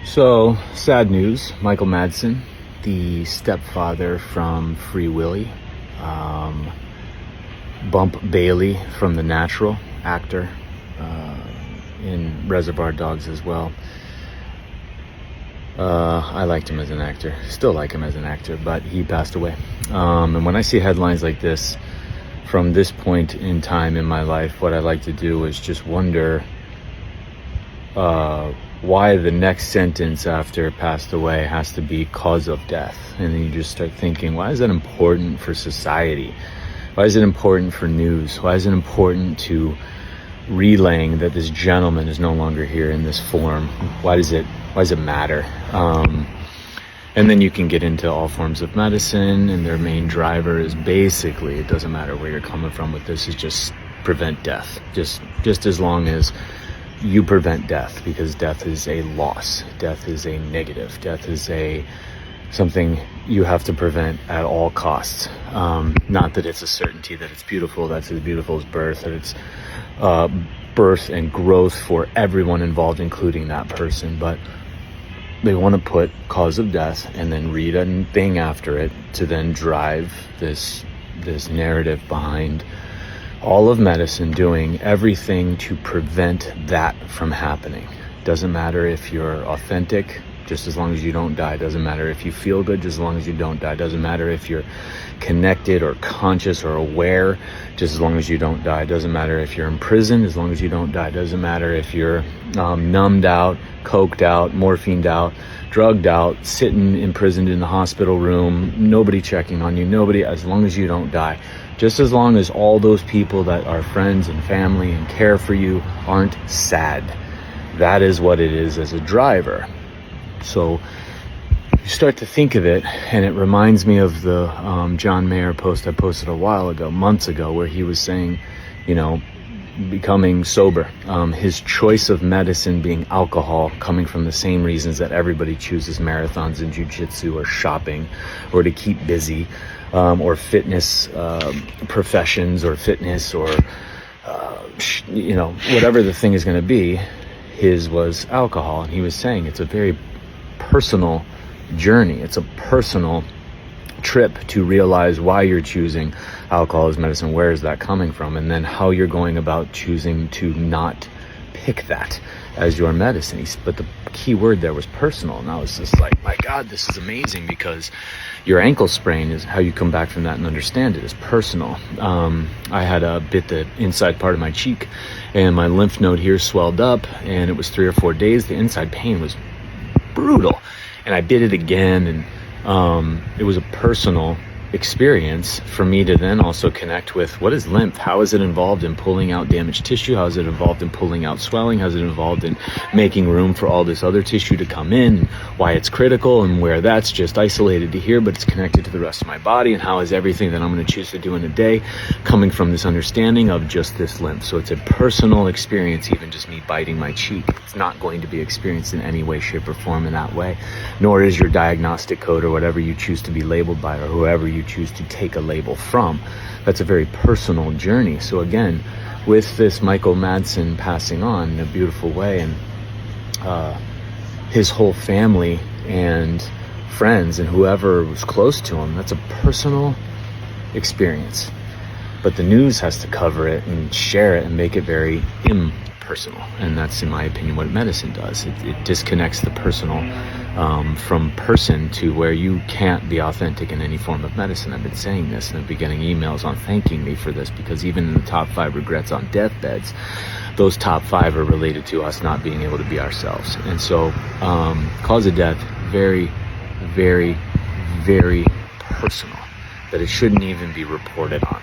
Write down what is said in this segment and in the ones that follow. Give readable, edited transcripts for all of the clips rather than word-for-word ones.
So, sad news. Michael Madsen, the stepfather from Free Willy, um, Bump Bailey from The Natural, actor in Reservoir Dogs as well. I liked him as an actor, still like him as an actor, but he passed away. And when I see headlines like this from this point in time in my life, what I like to do is just wonder why the next sentence after passed away has to be cause of death. And then you just start thinking, why is that important for society? Why is it important for news? Why is it important to relaying that this gentleman is no longer here in this form? Why does it matter? And then you can get into all forms of medicine, and their main driver is basically, it doesn't matter where you're coming from with this, is just prevent death. Just as long as you prevent death, because death is a loss. Death is a negative. Death is something you have to prevent at all costs. Not that it's a certainty that it's beautiful. That's as beautiful as birth. That it's birth and growth for everyone involved, including that person. But they want to put cause of death and then read a thing after it to then drive this narrative behind all of medicine doing everything to prevent that from happening. Doesn't matter if you're authentic, just as long as you don't die. Doesn't matter if you feel good, just as long as you don't die. Doesn't matter if you're connected or conscious or aware, just as long as you don't die. Doesn't matter if you're in prison, as long as you don't die. Doesn't matter if you're numbed out, coked out, morphined out, drugged out, sitting imprisoned in the hospital room, nobody checking on you, nobody, as long as you don't die. Just as long as all those people that are friends and family and care for you aren't sad. That is what it is as a driver. So you start to think of it, and it reminds me of the John Mayer post I posted a while ago, months ago, where he was saying, becoming sober, his choice of medicine being alcohol, coming from the same reasons that everybody chooses marathons and jiu-jitsu or shopping or to keep busy, or fitness professions or fitness or whatever the thing is going to be. His was alcohol, and he was saying it's a very personal journey. It's a personal trip to realize why you're choosing alcohol as medicine, where is that coming from, and then how you're going about choosing to not pick that as your medicine. But the key word there was personal, and I was just like, my God, this is amazing, because your ankle sprain is how you come back from that and understand it is personal. I had a bit the inside part of my cheek, and my lymph node here swelled up, and it was 3 or 4 days. The inside pain was brutal, and I bit it again, and it was a personal experience for me to then also connect with, what is lymph? How is it involved in pulling out damaged tissue? How is it involved in pulling out swelling? How is it involved in making room for all this other tissue to come in? And why it's critical, and where that's just isolated to here, but it's connected to the rest of my body, and how is everything that I'm going to choose to do in a day coming from this understanding of just this lymph. So it's a personal experience. Even just me biting my cheek, it's not going to be experienced in any way, shape, or form in that way, nor is your diagnostic code or whatever you choose to be labeled by, or whoever you choose to take a label from. That's a very personal journey. So again, with this Michael Madsen passing on in a beautiful way, and his whole family and friends and whoever was close to him, that's a personal experience. But the news has to cover it and share it and make it very impersonal. And that's, in my opinion, what medicine does. It disconnects the personal from person, to where you can't be authentic in any form of medicine. I've been saying this, and I've been getting emails on thanking me for this, because even in the top 5 regrets on deathbeds, those top 5 are related to us not being able to be ourselves. And so cause of death, very, very, very personal, that it shouldn't even be reported on.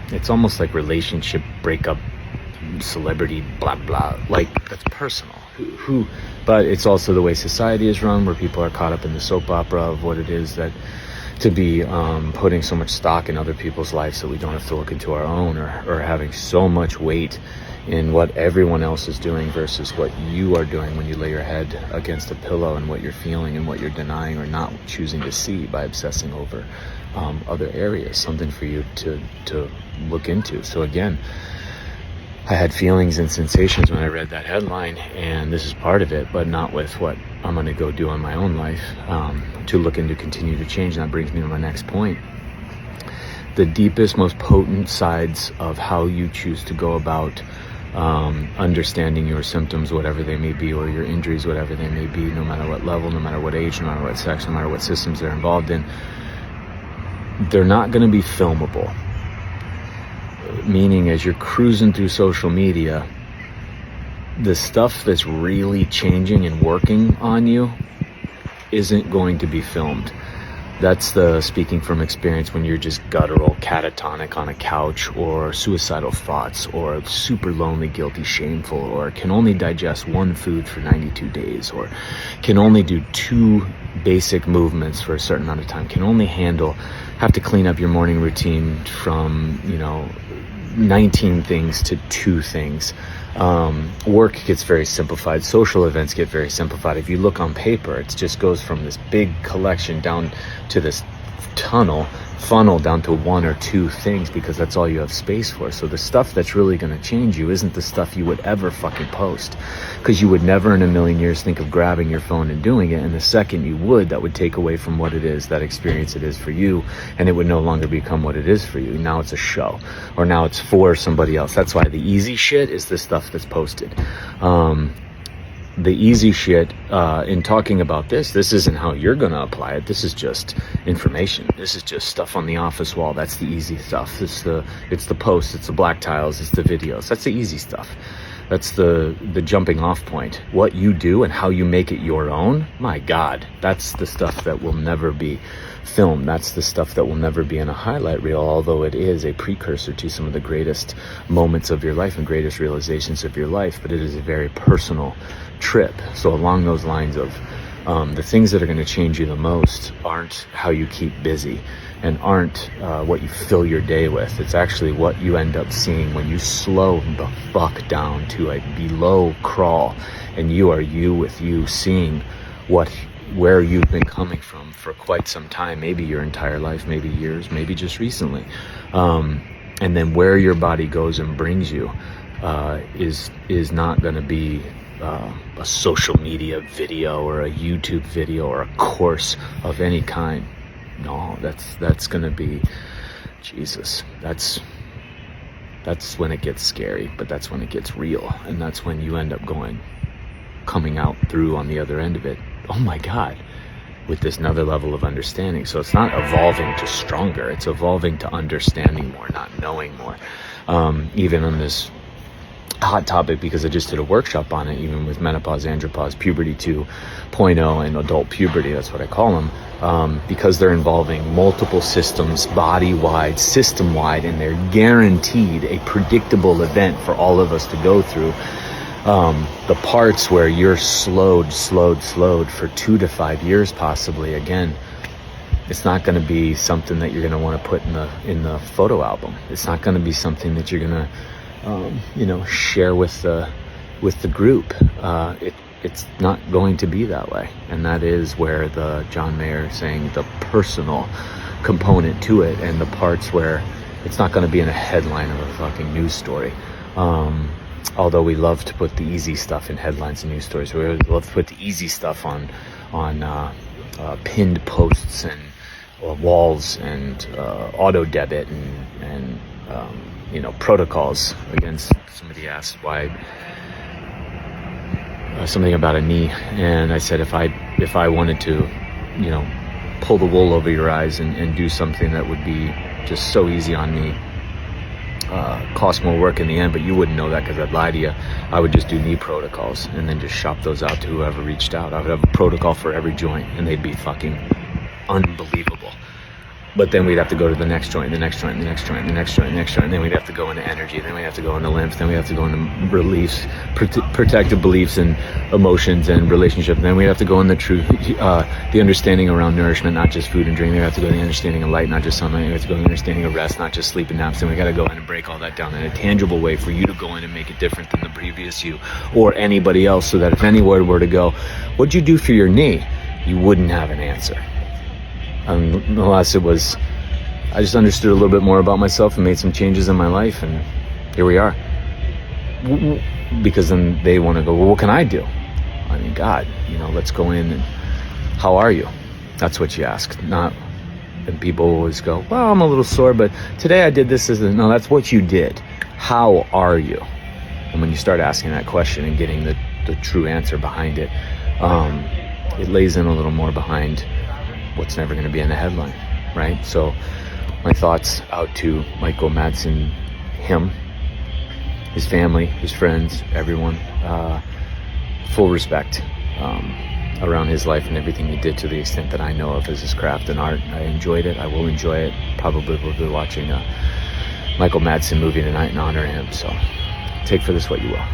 It's almost like relationship breakup, celebrity, blah, blah, like that's personal. But it's also the way society is run, where people are caught up in the soap opera of what it is that to be putting so much stock in other people's lives that we don't have to look into our own, or having so much weight in what everyone else is doing versus what you are doing when you lay your head against a pillow, and what you're feeling and what you're denying or not choosing to see by obsessing over other areas. Something for you to look into. So again, I had feelings and sensations when I read that headline, and this is part of it, but not with what I'm going to go do in my own life, to looking to continue to change. And that brings me to my next point. The deepest, most potent sides of how you choose to go about understanding your symptoms, whatever they may be, or your injuries, whatever they may be, no matter what level, no matter what age, no matter what sex, no matter what systems they're involved in, they're not going to be filmable. Meaning, as you're cruising through social media, the stuff that's really changing and working on you isn't going to be filmed. That's the speaking from experience when you're just guttural, catatonic on a couch, or suicidal thoughts, or super lonely, guilty, shameful, or can only digest one food for 92 days, or can only do 2 basic movements for a certain amount of time, can only have to clean up your morning routine from, 19 things to 2 things. Work gets very simplified. Social events get very simplified. If you look on paper, it just goes from this big collection down to this funnel down to 1 or 2 things, because that's all you have space for. So the stuff that's really going to change you isn't the stuff you would ever fucking post, because you would never in a million years think of grabbing your phone and doing it. And the second you would, that would take away from what it is, that experience it is for you, and it would no longer become what it is for you. Now it's a show, or now it's for somebody else. That's why the easy shit is the stuff that's posted. The easy shit, in talking about this isn't how you're going to apply it. This is just information. This is just stuff on the office wall. That's the easy stuff. It's the posts, it's the black tiles, it's the videos. That's the easy stuff. That's the jumping off point. What you do and how you make it your own, my God, that's the stuff that will never be filmed. That's the stuff that will never be in a highlight reel, although it is a precursor to some of the greatest moments of your life and greatest realizations of your life. But it is a very personal trip. So along those lines of the things that are going to change you the most aren't how you keep busy, and aren't what you fill your day with. It's actually what you end up seeing when you slow the fuck down to a below crawl, and you are you with you, seeing where you've been coming from for quite some time, maybe your entire life, maybe years, maybe just recently, and then where your body goes and brings you is not going to be a social media video or a YouTube video or a course of any kind. No, that's going to be, Jesus, that's when it gets scary, but that's when it gets real, and that's when you end up coming out through on the other end of it, oh my God, with this another level of understanding. So it's not evolving to stronger, it's evolving to understanding more, not knowing more. Even on this hot topic, because I just did a workshop on it, even with menopause, andropause, puberty 2.0, and adult puberty, that's what I call them, because they're involving multiple systems, body-wide, system-wide, and they're guaranteed a predictable event for all of us to go through. The parts where you're slowed for 2 to 5 years possibly, again, it's not going to be something that you're going to want to put in the photo album. It's not going to be something that you're going to share with the group. It's not going to be that way. And that is where the John Mayer saying the personal component to it, and the parts where it's not going to be in a headline of a fucking news story. Although we love to put the easy stuff in headlines and news stories. We love to put the easy stuff on pinned posts and walls and auto debit and protocols. Again, somebody asked why something about a knee, and I said if I wanted to, pull the wool over your eyes and do something that would be just so easy on me, cost more work in the end, but you wouldn't know that because I'd lie to you. I would just do knee protocols and then just shop those out to whoever reached out. I would have a protocol for every joint, and they'd be fucking unbelievable. But then we'd have to go to the next joint, the next joint, the next joint, the next joint, the next joint. And then we'd have to go into energy. Then we'd have to go into lymph. Then we have to go into beliefs, protective beliefs and emotions and relationship. And then we'd have to go in the truth, the understanding around nourishment, not just food and drink. Then we have to go to the understanding of light, not just sunlight. We have to go to the understanding of rest, not just sleep and naps. And we got to go in and break all that down in a tangible way for you to go in and make it different than the previous you or anybody else, so that if anyone were to go, what'd you do for your knee? You wouldn't have an answer. Unless it was, I just understood a little bit more about myself and made some changes in my life, and here we are. because then they want to go, well, what can I do? I mean, God, let's go in and how are you? That's what you ask. Not, and people always go, well, I'm a little sore, but today I did this. No, that's what you did. How are you? And when you start asking that question and getting the true answer behind it, it lays in a little more behind what's never going to be in the headline, right? So my thoughts out to Michael Madsen, him, his family, his friends, everyone. Full respect around his life and everything he did to the extent that I know of as his craft and art. I enjoyed it. I will enjoy it. Probably will be watching a Michael Madsen movie tonight and honor him. So take for this what you will.